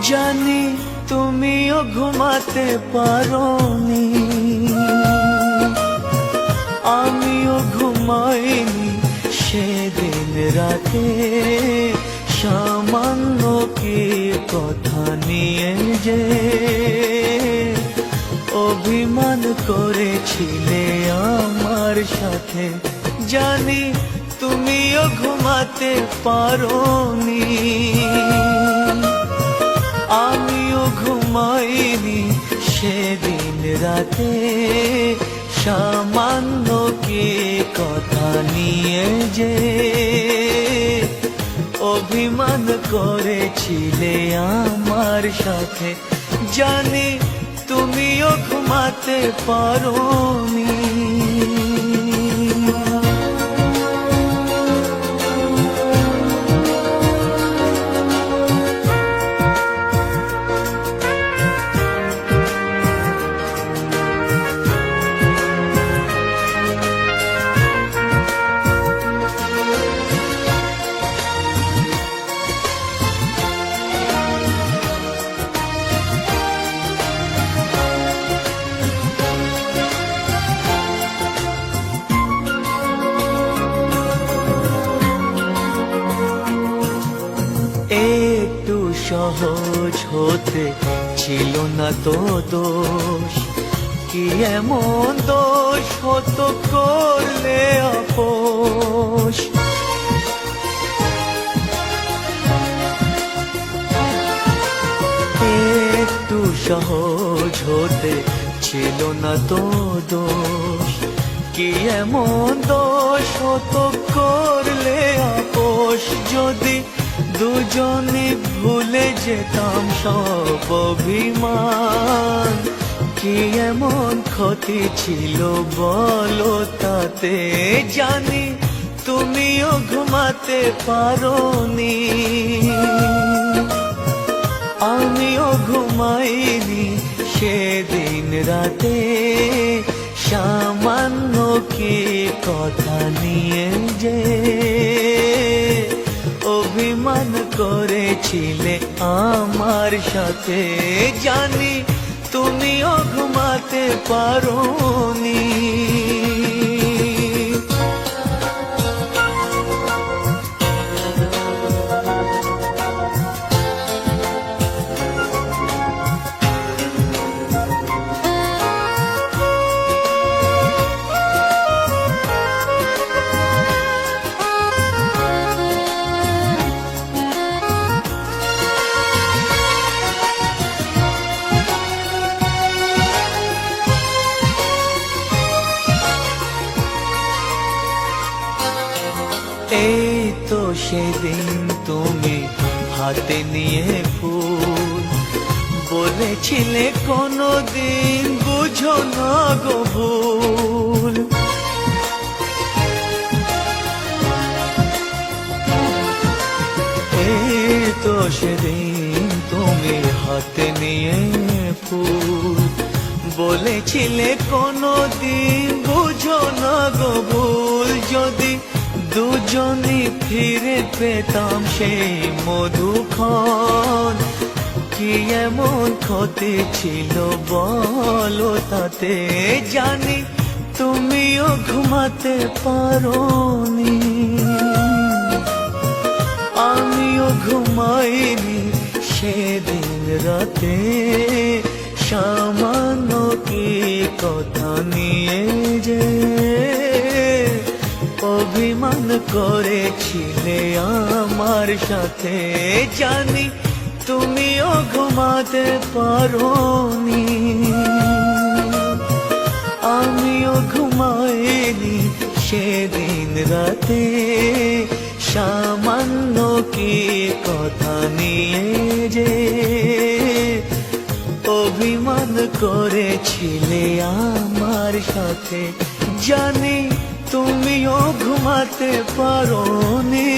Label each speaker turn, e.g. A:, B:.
A: জানি তুমিও ঘুমাতে পারোনি, আমিও ঘুমাইনি সেদিন রাতে। সামান্য কি কথা নিয়ে যে অভিমান করেছিলে আমার সাথে। জানি তুমিও ঘুমাতে পারোনি, আমিও ঘুমাইনি সেদিন রাতে। সামান্য কি কথা নিয়ে যে অভিমান করেছিলে আমার সাথে। জানি তুমিও ঘুমাতে পারোনি। একটু সহজ হতে ছিল না তো দোষ, কি এমন দোষ হতো করলে আপোষ। একটু সহজ হতে ছিল না তো দোষ, কি এমন দোষ হতো করলে আপোষ। যদি দুজনে ভুলে যেতাম সব অভিমান, কি এমন ক্ষতি ছিল বলো তাতে। জানি তুমিও ঘুমাতে পারোনি, আমিও ঘুমাইনি সেদিন রাতে। সামান্য কি কথা নিয়ে যে অভিমান করেছিলে আমার সাথে। জানি তুমিও ঘুমাতে পারোনি। এই তো সেদিন তুমি হাতে নিয়ে ফুল, বলেছিলে কোনোদিন বুঝো না গো ভুল। এই তো সেদিন তুমি হাতে নিয়ে ফুল, বলেছিলে কোনোদিন বুঝো না গো ভুল। যদি দুজনে ফিরে পেতাম সেই মধুক্ষণ, কি এমন ক্ষতি ছিল বলো তাতে। জানি তুমিও ঘুমাতে পারোনি, আমিও ঘুমাইনি সেদিন রাতে। সামান্য কি কথা নিয়ে যে অভিমান করেছিলে আমার সাথে। জানি তুমিও ঘুমাতে পারোনি, আমিও ঘুমাইনি সেদিন রাতে। সামান্য কি কথা নিয়ে যে অভিমান করেছিলে আমার সাথে। জানি তুমিও ঘুমাতে পারোনি।